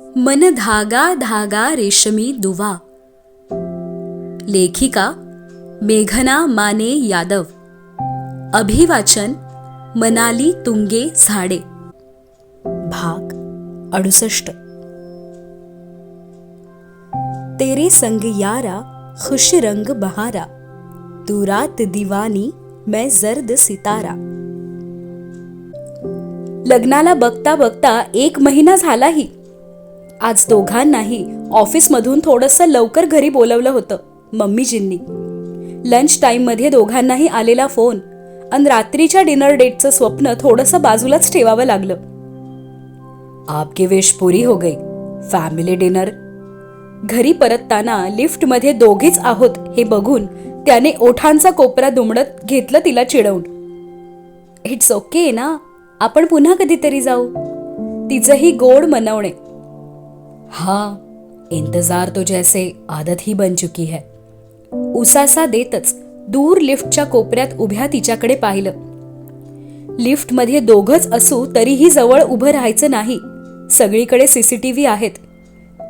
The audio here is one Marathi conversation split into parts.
मन धागा धागा रेशमी दुवा. लेखिका मेघना माने यादव. अभिवाचन मनाली तुंगे झाडे. भाग 68. तेरे संग यारा खुश रंग बहारा, तू रात दीवानी मैं जर्द सितारा. लग्नाला बघता बघता 1 महिना झालाही. आज दोघांनाही ऑफिसमधून थोडंसं लवकर घरी बोलवलं होतं मम्मीजींनी. लंच टाईममध्ये दोघांनाही आलेला फोन आणि रात्रीच्या डिनर डेटचं स्वप्न थोडंसं बाजूलाच ठेवावं लागलं. आपकी विश पुरी हो गई, फॅमिली डिनर. घरी परतताना लिफ्टमध्ये दोघीच आहोत हे बघून त्याने ओठांचा कोपरा दुमडत घेतलं तिला चिडवून. इट्स ओके ना, आपण पुन्हा कधीतरी जाऊ. तिचंही गोड मनवणे. हाँ, इंतजार तो जैसे आदत ही बन चुकी है. उसासा देतच दूर लिफ्टच्या कोपऱ्यात उभ्या तिच्याकडे पाहिलं. लिफ्टमध्ये दोघंच असू तरीही जवळ उभं राहायचं नाही. सगळीकडे सीसीटीव्ही आहेत.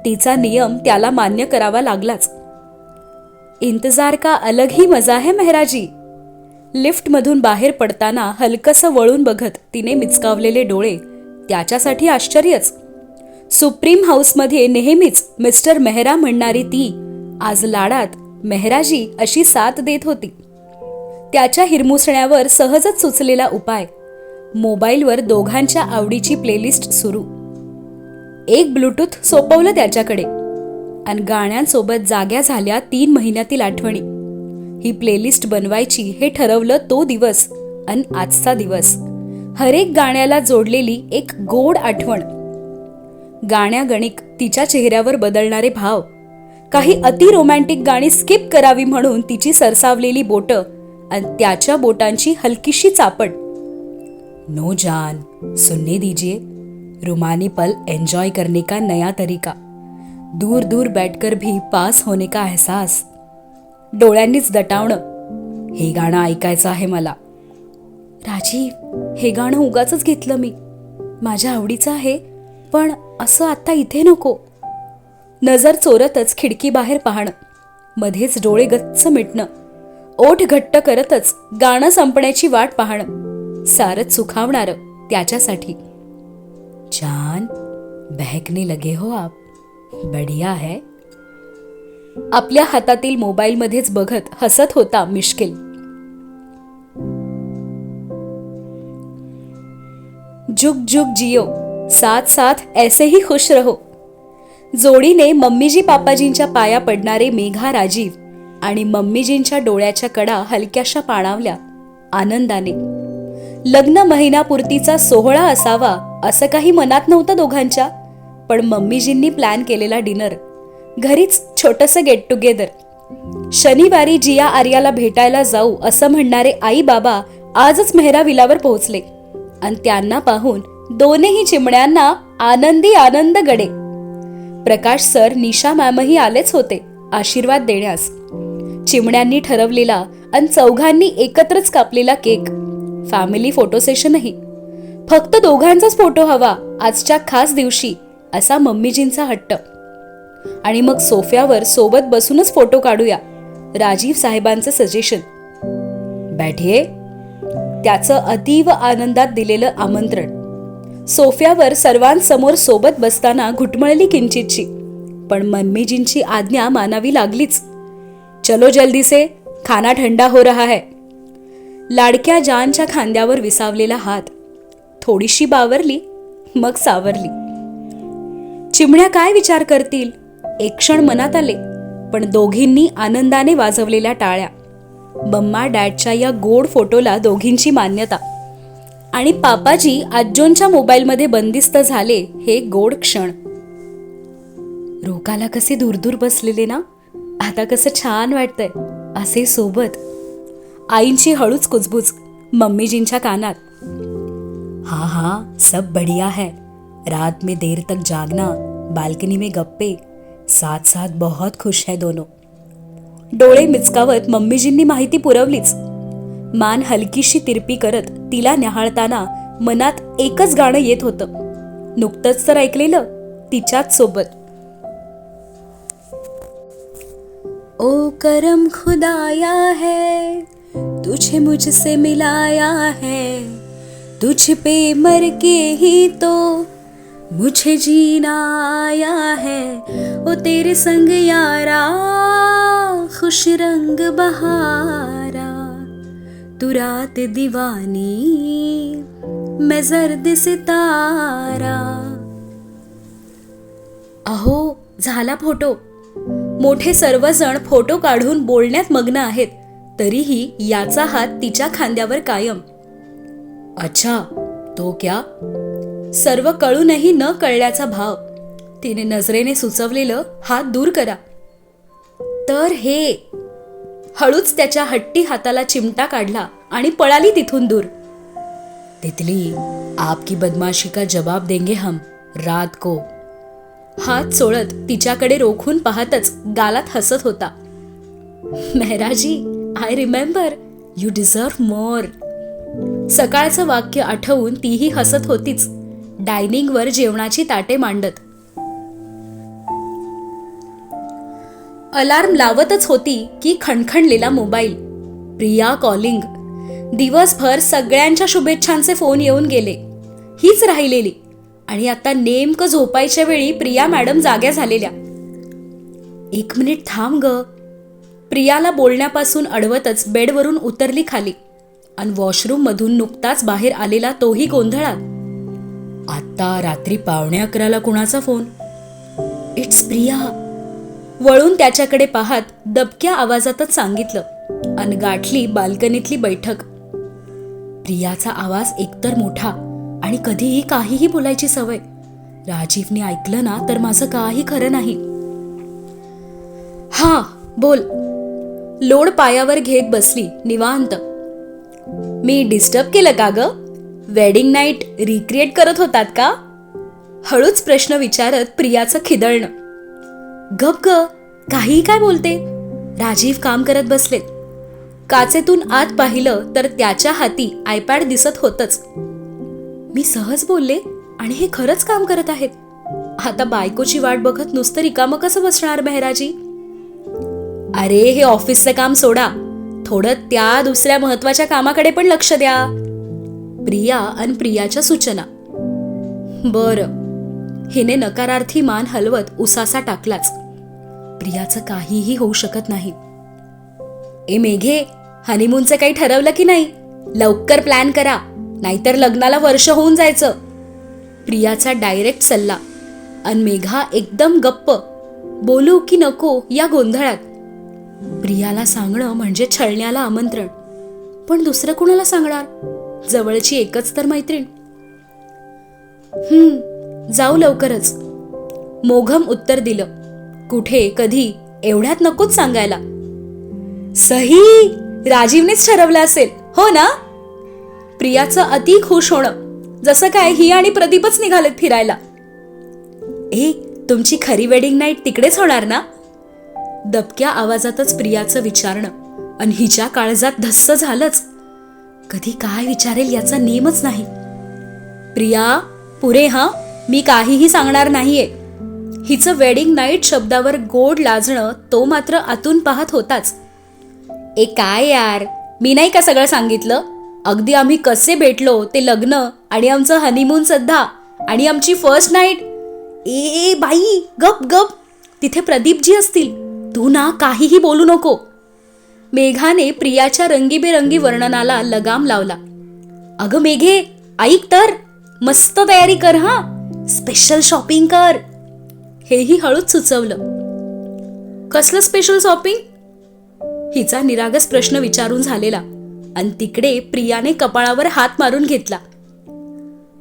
तिचा नियम त्याला मान्य करावा लागलाच. इंतजार का अलग ही मजा है मेहराजी. लिफ्टमधून बाहेर पडताना हलकसं वळून बघत तिने मिचकावलेले डोळे त्याच्यासाठी आश्चर्यच. सुप्रीम हाऊसमध्ये नेहमीच मिस्टर मेहरा म्हणणारी ती आज लाडात मेहराजी अशी साथ देत होती. त्याच्या हिरमुसण्यावर सहजच सुचलेला उपाय. मोबाईलवर दोघांच्या आवडीची प्लेलिस्ट सुरू. एक ब्लूटूथ सोपवलं त्याच्याकडे आणि गाण्यांसोबत जाग्या झाल्या 3 महिन्यातील आठवणी. ही प्लेलिस्ट बनवायची हे ठरवलं तो दिवस आणि आजचा दिवस. हरेक गाण्याला जोडलेली एक गोड आठवण. गाण्यागणिक तिच्या चेहऱ्यावर बदलणारे भाव. काही अति रोमॅन्टिक गाणी स्किप करावी म्हणून तिची सरसावलेली बोटं आणि त्याच्या बोटांची हलकीशी चापड. नो जान, सुनने दीजिए. रुमानी पल एंजॉय करने का नया तरीका. दूर दूर बैठकर भी पास होने का एहसास. डोळ्यांनीच दटावणं. हे गाणं ऐकायचं आहे मला. राजीव, हे गाणं उगाचच घेतलं मी. माझ्या आवडीचं आहे, पण असं आता इथे नको. नजर चोरतच खिडकी बाहेर पाहणं. मध्येच डोळे गच्च मिटणं. ओठ घट्ट करतच गाणं संपण्याची वाट पाहणं. सारच सुखावणारं त्याच्यासाठी. जान, बहकने लगे हो आप. बढिया है. आपल्या हातातील मोबाईलमध्येच बघत हसत होता मिश्किल. जुग जुग जियो, साथ साथ ऐसे ही खुश रहो. जोडीने मम्मीजी पापाजींच्या पाया पडणारे मेघा राजीव आणि मम्मीजींच्या डोळ्याच्या कडा हलक्याशा पाणावल्या आनंदाने. लग्न महिनापूर्तीचा सोहळा असावा असं काही मनात नव्हतं दोघांच्या. पण मम्मीजींनी प्लॅन केलेला डिनर, घरीच छोटंसं गेट टुगेदर. शनिवारी जिया आर्याला भेटायला जाऊ असं म्हणणारे आई बाबा आजच मेहरा विलावर पोहोचले आणि त्यांना पाहून दोनही चिमण्यांना आनंदी आनंद गडे. प्रकाश सर, निशा मॅमही आलेच होते आशीर्वाद देण्यास. चिमण्यांनी ठरवलेला आणि चौघांनी एकत्रच कापलेला केक. Family photo सेशनही. फक्त दोघांचाच फोटो हवा आजच्या खास दिवशी असा मम्मीजींचा हट्ट. आणि मग सोफ्यावर सोबत बसूनच फोटो काढूया, राजीव साहेबांचं सजेशन. बैठिये. त्याचं अतीव आनंदात दिलेलं आमंत्रण. सोफ्यावर सर्वांसमोर सोबत बसताना घुटमळली किंचितची, पण मम्मीजींची आज्ञा मानावी लागलीच. चलो जल्दी से, खाना ठंडा हो रहा है. लाडक्या जानच्या खांद्यावर विसावलेला हात. थोडीशी बावरली, मग सावरली. चिमण्या काय विचार करतील एक क्षण मनात आले, पण दोघींनी आनंदाने वाजवलेल्या टाळ्या. मम्मा डॅडच्या या गोड फोटोला दोघींची मान्यता. आणि पापाजी आजोंच्या मोबाईलमध्ये बंदिस्त झाले हे गोड क्षण. रोकाला कसे दूर दूर बसलेले ना, आता कसं छान वाटतंय असे सोबत. आईंची हळूच कुजबुज मम्मीजींच्या कानात. हाँ हाँ, सब बढ़िया है. रात में देर तक जागना, बालकनी में गप्पे, साथ साथ बहुत खुश है दोनों. डोळे मिचकावत मम्मीजींनी माहिती पुरवलीच. मान हलकीशी तिरपी करत तिला न्याहाळताना मनात एकच गाणं येत होतं. नुकतंच तर ऐकलेलं, तिच्याच सोबत. ओ करम खुदाया है तुझे मुझसे मिलाया है, तुझ पे मर के ही तो मुझे जीना आया है. ओ तेरे संग यारा खुश रंग बहारा, तू रात दीवानी मैं जर्द सितारा. अहो झाला फोटो. मोठे सर्वजण फोटो काढून बोलण्यात मग्न आहेत, तरीही याचा हात तिच्या खांद्यावर कायम. अच्छा तो क्या? सर्व कळूनही न कळल्याचा भाव. तिने नजरेने सुचवलेलं हात दूर करा. तर हे. हळूच त्याच्या हट्टी हाताला चिमटा काढला आणि पळाली तिथून दूर. तितली, आपकी बदमाशी का जवाब देंगे हम रात को. हात सोडत तिच्याकडे रोखून पाहतच गालात हसत होता. Mehraji, I remember, you deserve मोर. सकाळचं वाक्य आठवून तीही हसत होतीच, डायनिंगवर जेवणाची ताटे मांडत. अलार्म लावतच होती की खणखणलेला मोबाईल. प्रिया कॉलिंग. दिवसभर सगळ्यांच्या शुभेच्छांचे फोन येऊन गेले. हीच राहिलेली. आणि आता नेमकं झोपायच्या वेळी प्रिया मॅडम जाग्या झालेल्या. 1 मिनिट थांब ग. प्रियाला बोलण्यापासून अडवतच बेडवरून उतरली खाली आणि वॉशरूम मधून नुकताच बाहेर आलेला तोही गोंधळात. आता रात्री 11:15 कुणाचा फोन? इट्स प्रिया. वळून त्याच्याकडे पाहत दबक्या आवाजातच सांगितलं आणि गाठली बाल्कनीतली बैठक. प्रियाचा आवाज एकतर मोठा आणि कधीही काहीही बोलायची सवय. राजीवने ऐकलं ना तर माझं काही खरं नाही. हा बोल. लोड पायावर घेत बसली निवांत. मी डिस्टर्ब केलं का ग? वेडिंग नाईट रिक्रिएट करत होतात का? हळूच प्रश्न विचारत प्रियाचं खिदळणं. गप ग, काही काय बोलते. राजीव काम करत बसलेत. काचेतून आत पाहिलं तर त्याच्या हाती आयपॅड दिसत होतच. मी सहज बोलले आणि हे खरंच काम करत आहेत. आता बायकोची वाट बघत नुसतं रिकामं कसं बसणार मेहराजी? अरे हे ऑफिसचं काम सोडा, थोडं त्या दुसऱ्या महत्वाच्या कामाकडे पण लक्ष द्या. प्रिया आणि प्रियाच्या सूचना. बरं. हिने नकारार्थी मान हलवत उसासा टाकलाच. प्रियाचं काहीही होऊ शकत नाही. ए मेघे, हनीमूनचं काही ठरवलं की नाही? लवकर प्लॅन करा, नाहीतर लग्नाला वर्ष होऊन जायचं. प्रियाचा डायरेक्ट सल्ला. अन मेघा एकदम गप्प. बोलू की नको या गोंधळात. प्रियाला सांगणं म्हणजे छळण्याला आमंत्रण. पण दुसरं कुणाला सांगणार? जवळची एकच तर मैत्रीण. जाऊ लवकरच. मोघम उत्तर दिलं. कुठे कधी एवढ्यात नकोच सांगायला. सही, राजीवनेच ठरवलं असेल हो ना? प्रियाचं अति खुश होणं, जसं काय ही आणि प्रदीपच निघालेत फिरायला. ए, तुमची खरी वेडिंग नाईट तिकडेच होणार ना? दबक्या आवाजातच प्रियाचं विचारणं आणि हिच्या काळजात धस्स झालंच. कधी काय विचारेल याचा नेमच नाही. प्रिया, पुरे हा, मी काहीही सांगणार नाहीये. हिचं वेडिंग नाईट शब्दावर गोड लाजणं तो मात्र आतून पाहत होताच. ए काय यार, मी नाही का सगळं सांगितलं? अगदी आम्ही कसे भेटलो, ते लग्न आणि आमचं हनीमून सुद्धा आणि आमची फर्स्ट नाईट. ए बाई, गप गप. तिथे प्रदीपजी असतील. तू ना काहीही बोलू नको. मेघाने प्रियाच्या रंगीबेरंगी वर्णनाला लगाम लावला. अगं मेघे, ऐक तर, मस्त तयारी कर हा. स्पेशल शॉपिंग कर. हेही हळूच सुचवलं. कसलं स्पेशल शॉपिंग? हिचा निरागस प्रश्न विचारून झालेला आणि तिकडे प्रियाने कपाळावर हात मारून घेतला.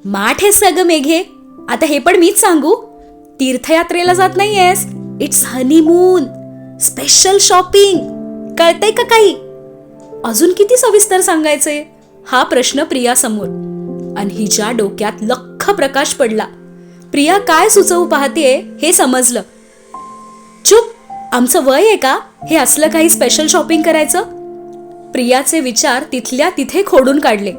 माठ हेस का ग मेघे? आता हे पण मीच सांगू? तीर्थयात्रेला जात नाहीयेस. It's honeymoon. Special shopping. कळतंय का काही? अजून किती सविस्तर सांगायचे? हा प्रश्न प्रिया समोर. आणि हिच्या डोक्यात लख्ख प्रकाश पडला. प्रिया काय सुचवू पाहतेय हे समजलं. चुप, आमचं वय आहे का हे असलं काही स्पेशल शॉपिंग करायचं? प्रियाचे विचार तिथल्या तिथे खोडून काढले.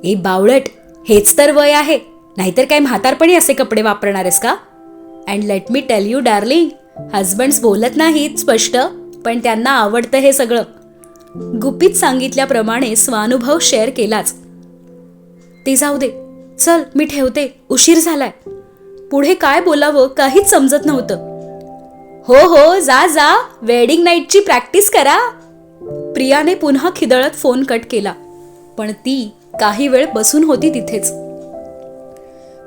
ए बावळट, हेच तर वय आहे, नाहीतर काय म्हातारपणी असे कपडे वापरणार आहेस का? And let me tell you darling, husband's बोलत नाहीत स्पष्ट, पण त्यांना आवडतं हे सगळं. गुपित सांगितल्याप्रमाणे स्वानुभव शेअर केलाच. ते जाऊ दे, चल मी ठेवते, उशीर झालाय. पुढे काय बोलावं काहीच समजत नव्हतं. हो हो, जा जा, वेडिंग नाईटची प्रॅक्टिस करा. प्रियाने पुन्हा खिदळत फोन कट केला, पण ती काही वेळ बसून होती तिथेच.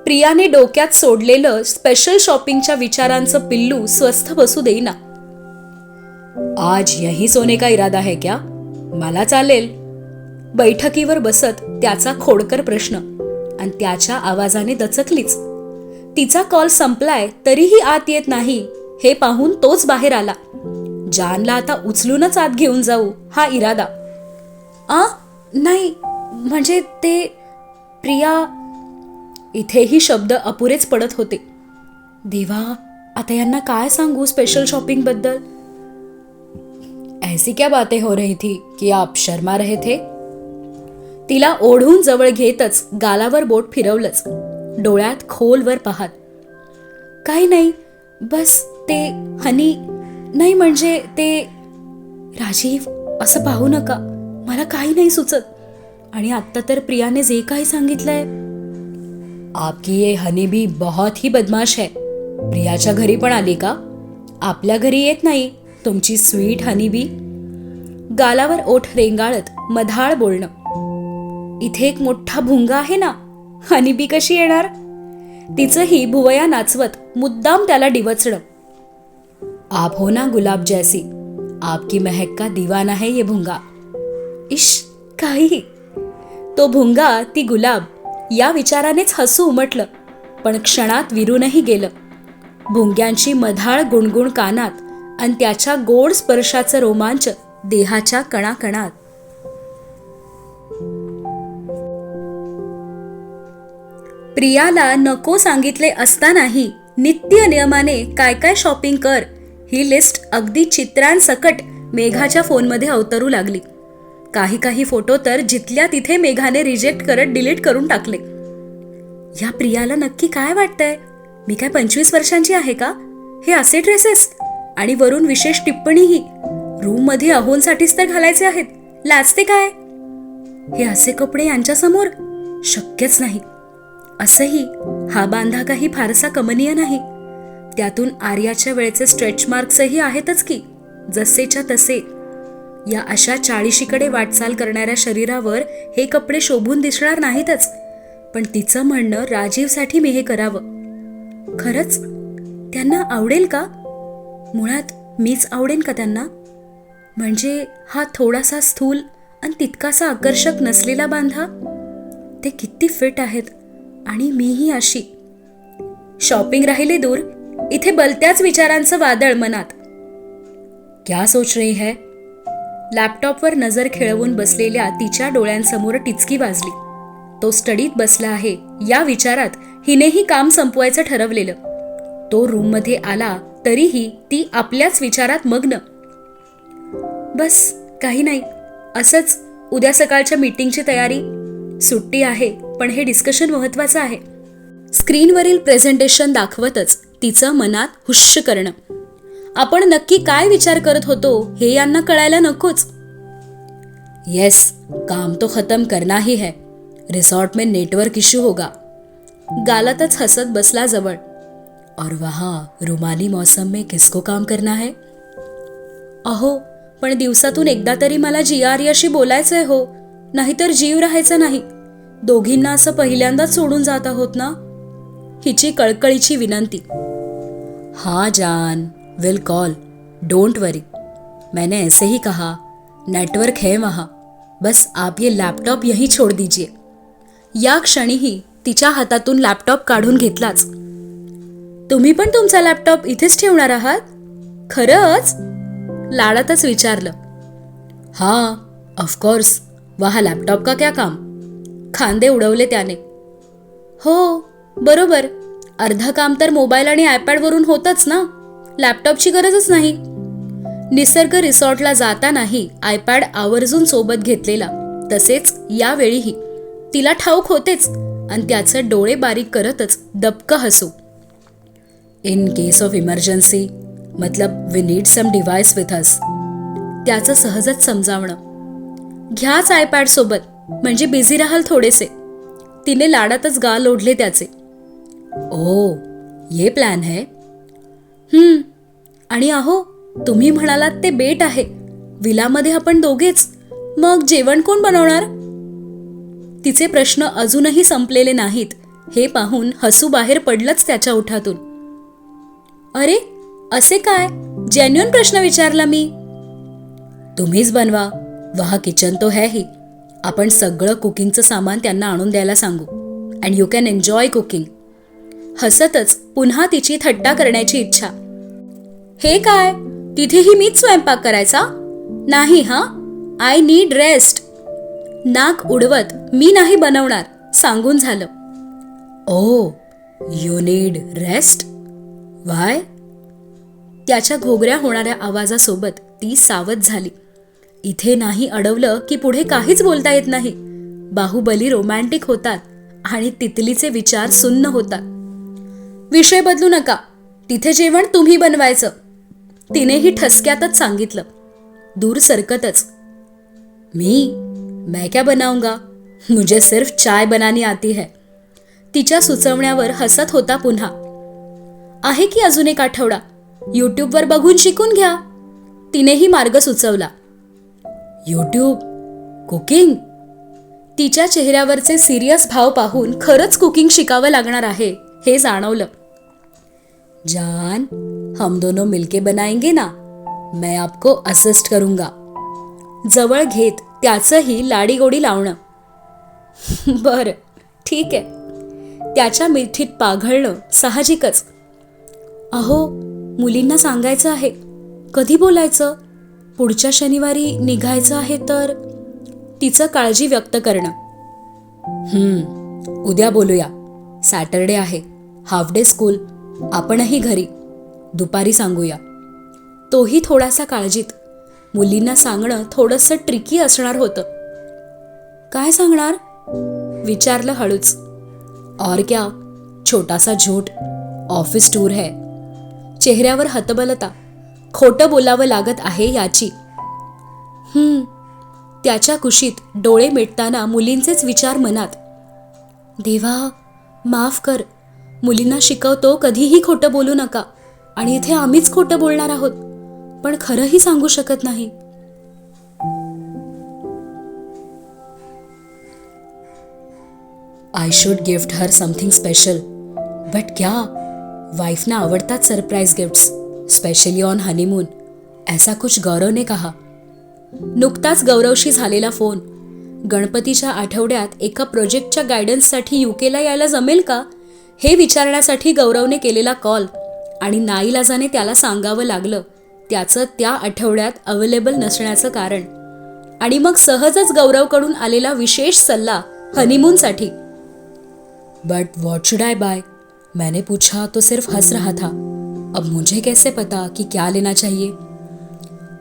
प्रियाने डोक्यात सोडलेलं स्पेशल शॉपिंगच्या विचारांचं पिल्लू स्वस्थ बसू देईना. आज यही सोने का इरादा है क्या? मला चालेल. बैठकीवर बसत त्याचा खोडकर प्रश्न, आणि त्याच्या आवाजाने दचकलीच. तिचा कॉल संपलाय तरीही आत येत नाही हे पाहून तोच बाहेर आला. जानला आता उचलूनच आत घेऊन जाऊ हा इरादा. नाही म्हणजे ते प्रिया. इथेही शब्द अपुरेच पडत होते. देवा, आता यांना काय सांगू स्पेशल शॉपिंग बद्दल. ऐसी क्या बातें हो रही थी कि आप शर्मा रहे थे? तिला ओढून जवळ घेतच गालावर बोट फिरवलंच, डोळ्यात खोलवर पाहत. काही नाही, बस ते हनी. नाही म्हणजे ते राजीव, असं पाहू नका, मला काही नाही सुचत. आणि आत्ता तर प्रियाने जे काही सांगितलंय. आपकी ये हनी भी बहुत ही बदमाश है. प्रियाच्या घरी पण आली का? आपल्या घरी येत नाही तुमची स्वीट हनी बी. गालावर ओठ रेंगाळत मधाळ बोलणं. इथे एक मोठा भुंगा आहे ना, हनी बी कशी येणार? तिचंही भुवया नाचवत मुद्दाम त्याला डिवचणं. आप हो ना गुलाब जैसी, आपकी महक का दीवाना है ये भुंगा. इश, काही. तो भुंगा, ती गुलाब, या विचारानेच हसू उमटलं, पण क्षणात विरूनही गेलं. भुंग्यांची मधाळ गुणगुण कानात आणि त्याच्या गोड स्पर्शाचं रोमांच देहाच्या कणाकणात. प्रियाला नको सांगितले असतानाही नित्य नियमाने काय काय शॉपिंग कर ही लिस्ट अगदी चित्रांसकट मेघाच्या फोनमध्ये अवतरू लागली. काही फोटो तर जिथल्या तिथे मेघाने रिजेक्ट करत डिलीट करून टाकले. या प्रियाला नक्की काय वाटतंय? मी काय 25 वर्षांची आहे का? हे असे ड्रेसेस, आणि वरून विशेष टिप्पणीही, रूम मध्ये अहोंसाठीच तर घालायचे आहेत, लाजते काय? हे असे कपडे यांच्यासमोर शक्यच नाही. असंही हा बांधा काही फारसा कमनीय नाही. त्यातून आर्याच्या वेळेचे स्ट्रेच मार्क्सही आहेतच की, जसेच्या तसे. या अशा 40कडे वाटचाल करणाऱ्या शरीरावर हे कपडे शोभून दिसणार नाहीतच. पण तिचं म्हणणं, राजीवसाठी मी हे करावं. खरंच त्यांना आवडेल का? मुळात मीच आवडेन का त्यांना? म्हणजे हा थोडासा स्थूल आणि तितकासा आकर्षक नसलेला बांधा, ते किती फिट आहेत, आणि मीही अशी. शॉपिंग राहिली दूर, इथे बलत्याच विचारांचं वादळ मनात. क्या सोच रही है? लॅपटॉपवर नजर खेळवून बसलेल्या तिच्या डोळ्यांसमोर टिचकी वाजली. तो स्टडीत बसला आहे या विचारात हिनेही काम संपवायचं ठरवलेलं. तो रूममध्ये आला तरीही ती आपल्याच विचारात मग्न. बस काही नाही, असंच उद्या सकाळच्या मीटिंगची तयारी. सुट्टी आहे, पण हे डिस्कशन महत्वाचं आहे. स्क्रीनवरील प्रेझेंटेशन दाखवतच तिचं मनात हुश्श करणं. आपण नक्की काय विचार करत होतो हे यांना कळायला नकोच. येस, काम तो खत्म करना ही है. रिसॉर्ट में नेटवर्क इश्यू होगा. गालातच हसत बसला जवळ. और वहां रुमाली मौसम में किसको काम करना है? अहो, पण दिवसातून एकदा तरी मला जियारियाशी बोलायचंय हो, नाहीतर जीव राहायचा नाही. दोघींना असं पहिल्यांदाच सोडून जात आहोत ना. हिची कळकळीची विनंती. हाँ जान, विल कॉल, डोंट वरी. मैंने ऐसे ही कहा, नेटवर्क है वहाँ, बस आप ये लैपटॉप यहीं छोड़ दीजिए. या क्षणीही तिच्या हातातून लॅपटॉप काढून घेतलाच. तुम्ही पण तुमचा लॅपटॉप इथेच ठेवणार आहात? खरंच? लाडातच विचारलं. हाँ ऑफकोर्स, वहाँ लॅपटॉप का क्या काम? खांदे उडवले त्याने. हो बरोबर, अर्ध काम तर मोबाईल आणि आयपॅड वरून होतच ना, लॅपटॉपची गरजच नाही. निसर्ग रिसॉर्टला जातानाही आयपॅड आवर्जून सोबत घेतलेला, तसेच यावेळीही. तिला ठाऊक होतेच, आणि त्याचे डोळे बारीक करतच दबकं हसू. इन केस ऑफ इमर्जन्सी, मतलब we need some device with us. त्याचं सहजच समजावणं. घ्याच आयपॅड सोबत, म्हणजे बिझी राहाल थोडेसे. तिने लाडातच गाल ओढले त्याचे. ओ, ये प्लॅन है. आणि अहो, तुम्ही म्हणालात ते बेट आहे. विलामध्ये आपण दोघेच, मग जेवण कोण बनवणार? तिचे प्रश्न अजूनही संपलेले नाहीत हे पाहून हसू बाहेर पडलंच त्याच्या ओठातून. अरे, असे काय? जेन्युइन प्रश्न विचारला मी. तुम्हीच बनवा. वहा किचन तो है ही. आपण सगळं कुकिंगचं सामान त्यांना आणून द्यायला सांगू. And you can enjoy cooking. हसतच पुन्हा तिची थट्टा करण्याची इच्छा. हे काय, तिथेही मीच स्वयंपाक करायचा? नाही हा, आय नीड रेस्ट. नाक उडवत मी नाही बनवणार सांगून झालं. ओ, यू नीड रेस्ट? वाय? त्याच्या घोगऱ्या होणाऱ्या आवाजासोबत ती सावध झाली. इथे नाही अडवलं की पुढे काहीच बोलता येत नाही. बाहुबली रोमॅन्टिक होतात आणि तितलीचे विचार सुन्न होतात. विषय बदलू नका. तिथे जेवण तुम्ही बनवायचं. तिनेही ठसक्यातच सांगितलं. दूर सरकतच. मैं क्या बनाऊंगा? मुझे सिर्फ चाय बनानी आती है. तिच्या सुचवण्यावर हसत होता पुन्हा. आहे की अजून एक आठवडा. यूट्यूबवर बघून शिकून घ्या. तिनेही मार्ग सुचवला. यूट्यूब? कुकिंग? तिच्या चेहऱ्यावरचे सिरियस भाव पाहून खरंच कुकिंग शिकावं लागणार आहे हे जाणवलं. जान, हम दोनों मिलके बनाएंगे ना. मैं आपको असिस्ट करूंगा. जवळ घेत त्याचंही लाडीगोडी लावणं. बरं, ठीक आहे. त्याच्या मिठीत पाघळणं साहजिकच. अहो, मुलींना सांगायचं आहे. कधी बोलायचं? पुढच्या शनिवारी निघायचं आहे तर. तिचं काळजी व्यक्त करणं. उद्या बोलूया. सॅटरडे आहे, हाफ डे स्कूल. आपणही घरी. दुपारी सांगूया. तोही थोडासा काळजीत. मुलींना सांगणं थोडंसं ट्रिकी असणार होतं. काय सांगणार? विचारलं हळूच. और क्या, छोटासा झूठ. ऑफिस टूर है. चेहऱ्यावर हतबलता. खोटं बोलावं लागत आहे याची. त्याच्या कुशीत डोळे मिटताना मुलींचेच विचार मनात. देवा, माफ कर. मुलींना शिकवतो कधीही खोटं बोलू नका. आणि इथे आम्हीच खोटं बोलणार आहोत. पण खरंही सांगू शकत नाही. I should gift her something special. But क्या? वाइफ ना आवडतात surprise gifts, specially on honeymoon. ऐसा कुछ गौरव ने कहा. नुकताच गौरवशी झालेला फोन. गणपतीच्या आठवड्यात एका प्रोजेक्टच्या गायडन्ससाठी युकेला यायला जमेल का हे विचारण्यासाठी गौरवने केलेला कॉल. आणि नाईलाजाने त्याला सांगावं लागलं त्याचं त्या आठवड्यात अवेलेबल नसण्याचं कारण. आणि मग सहजच गौरवकडून आलेला विशेष सल्ला हनीमूनसाठी. But what should I buy? मैंने पूछा तो सिर्फ हंस रहा था. अब मुझे कैसे पता कि क्या लेना चाहिए?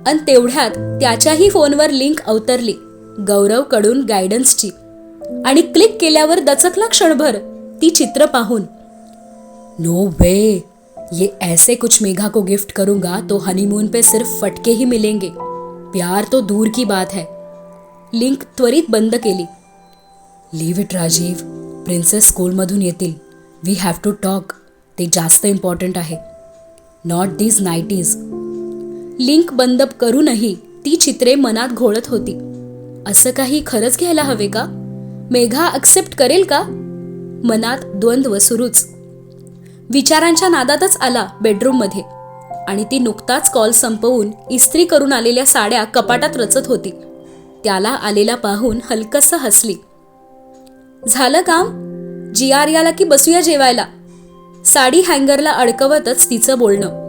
अन तेवढ्यात त्याच्याही फोनवर लिंक अवतरली गौरवकडून गायडन्सची. आणि क्लिक केल्यावर दचकला क्षणभर ती चित्र पाहून. नो वे, ये ऐसे कुछ मेघा को गिफ्ट करूंगा तो हनीमून पे सिर्फ फटके ही मिलेंगे. प्यार तो दूर की बात है. लिंक त्वरित बंद केली. Leave it Rajiv. प्रिन्सेस स्कूलमधून येतील. We have to talk. ते जास्त इम्पॉर्टंट आहे. Not these नाईटीज. लिंक बंद करूनही ती चित्रे मनात घोळत होती. असं काही खरंच घ्यायला हवे का? मेघा ॲक्सेप्ट करेल का? मनात द्वंद्व सुरूच. विचारांच्या नादातच आला बेडरूममध्ये. आणि ती नुकताच कॉल संपवून इस्त्री करून आलेल्या साड्या कपाटात रचत होती. त्याला आलेला पाहून हलकसं हसली. झालं काम? GR याला की बसूया जेवायला? साडी हँगरला अडकवतच तिचं बोलणं.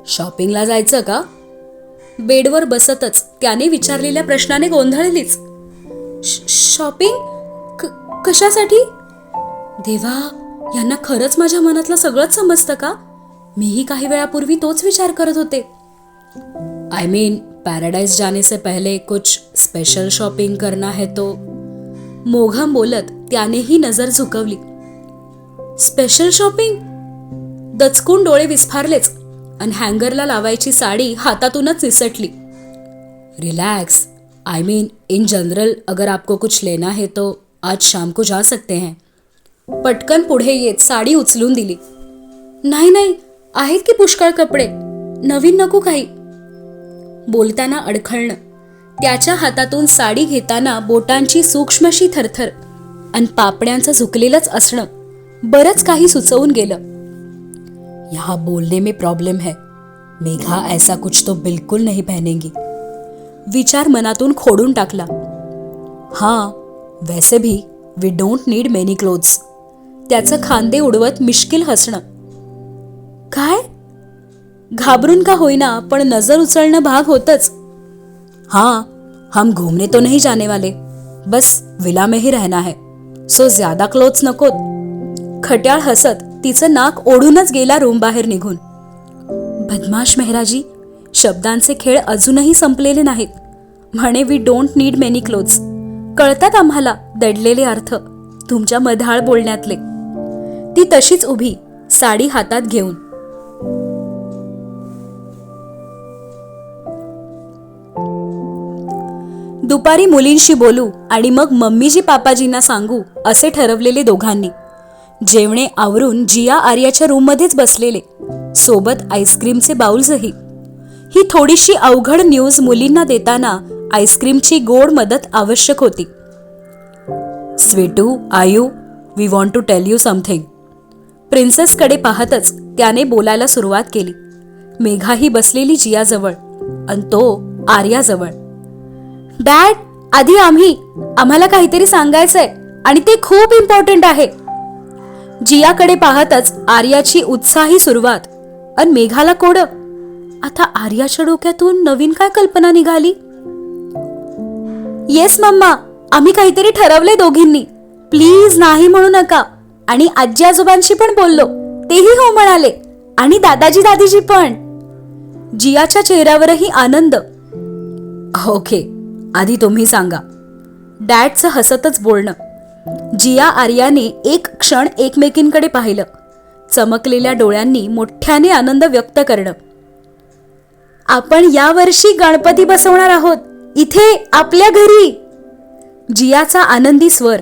शॉपिंगला जायचं का? बेडवर बसतच त्याने विचारलेल्या प्रश्नाने गोंधळलीच. शॉपिंग? कशासाठी? देवा, यांना खरंच माझ्या मनातलं सगळंच समजतं का? मीही काही वेळापूर्वी तोच विचार करत होते. आय मीन, पॅराडाइज जाने से पहले कुछ स्पेशल शॉपिंग करना है तो. मोघम बोलत त्यानेही नजर झुकवली. Special shopping? दचकून डोळे विस्फारलेच आणि हँगरला लावायची साडी हातातूनच निसटली. Relax, I mean in general अगर आपको कुछ लेना है तो आज शाम को जा सकते हैं. पटकन पुढे येत साडी उचलून दिली. नाही नाही, आहेत की पुष्कळ कपडे, नवीन नको काही. बोलताना अडखळणं, त्याच्या हातातून साडी घेताना बोटांची सूक्ष्मशी थरथर आणि पापड्यांचं झुकलेलंच असणं बरंच काही सुचवून गेलं. यहाँ बोलने में प्रॉब्लम है, मेघा ऐसा कुछ तो बिल्कुल नहीं पहनेंगी. विचार मनातून खोडून टाकला. हां, वैसे भी we don't need many clothes. त्याचं खांदे उडवत मिश्किल हसणं. काय? घाबरून का होईना पण नजर उचलणं भाग होतच. हाँ, हम घूमने तो नहीं जाने वाले, बस विला में ही रहना है, सो ज्यादा क्लोथ्स नकोत. खट्याळ हसत तिचं नाक ओढूनच गेला रूम बाहेर निघून. बदमाश मेहराजी, शब्दांचे खेळ अजूनही संपलेले नाहीत. म्हणे we don't need many clothes. कळतात आम्हाला दडलेले अर्थ तुमच्या मधाळ बोलण्यातले. ती तशीच उभी, साडी हातात घेऊन. दुपारी मुलींशी बोलू आणि मग मम्मीजी पापाजींना सांगू असे ठरवलेले दोघांनी. जेवणे आवरून जिया आर्याच्या रूममध्येच बसलेले, सोबत आईस्क्रीमचे बाउल्सही. ही थोडीशी अवघड न्यूज मुलींना देताना आईस्क्रीमची गोड मदत आवश्यक होती. Sweetu, Ayu, we want to tell you something. प्रिन्सेसकडे पाहतच त्याने बोलायला सुरुवात केली. मेघाही बसलेली जियाजवळ आणि तो आर्याजवळ. डॅड, आधी आम्हाला काहीतरी सांगायचंय आणि ते खूप इम्पॉर्टंट आहे. जियाकडे पाहतच आर्याची उत्साही सुरुवात आणि मेघाला कोड. आता आर्याच्या डोक्यातून नवीन काय कल्पना निघाली. येस मम्मा, आम्ही काहीतरी ठरवले दोघींनी, प्लीज नाही म्हणू नका. आणि आजी आजोबांशी पण बोललो, तेही हो म्हणाले, आणि दादाजी दादीजी पण. जियाच्या चेहऱ्यावरही आनंद. ओके, आधी तुम्ही सांगा. डॅडचं हसतच बोलणं. जिया आर्याने एक क्षण एकमेकींकडे पाहिलं, चमकलेल्या डोळ्यांनी मोठ्याने आनंद व्यक्त करणं. आपण यावर्षी गणपती बसवणार आहोत, इथे आपल्या घरी. जियाचा आनंदी स्वर.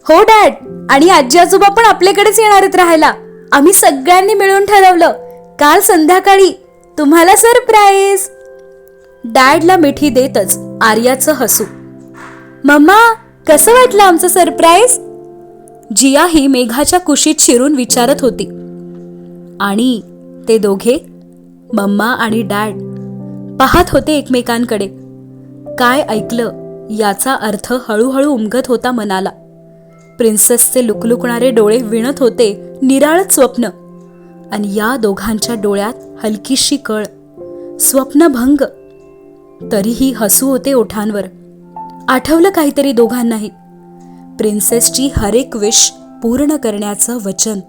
हो डॅड, आणि आजी आजोबा पण आपल्याकडेच येणार आहेत राहायला. आम्ही सगळ्यांनी मिळून ठरवलं, काल संध्याकाळी तुम्हाला सरप्राईज. डॅडला मिठी देतच आर्याचं हसू. मम्मा, कसं वाटलं आमचं सरप्राईज? जिया ही मेघाच्या कुशीत शिरून विचारत होती. आणि ते दोघे, मम्मा आणि डॅड, पाहत होते एकमेकांकडे. काय ऐकलं याचा अर्थ हळूहळू उमगत होता मनाला. प्रिन्सेसचे लुकलुकणारे डोळे विणत होते निराळत स्वप्न, आणि या दोघांच्या डोळ्यात हलकीशी कळ, स्वप्नभंग. तरीही हसू होते ओठांवर. आठवलं काहीतरी दोघांनाही, प्रिन्सेसची हरेक विश पूर्ण करण्याचं वचन.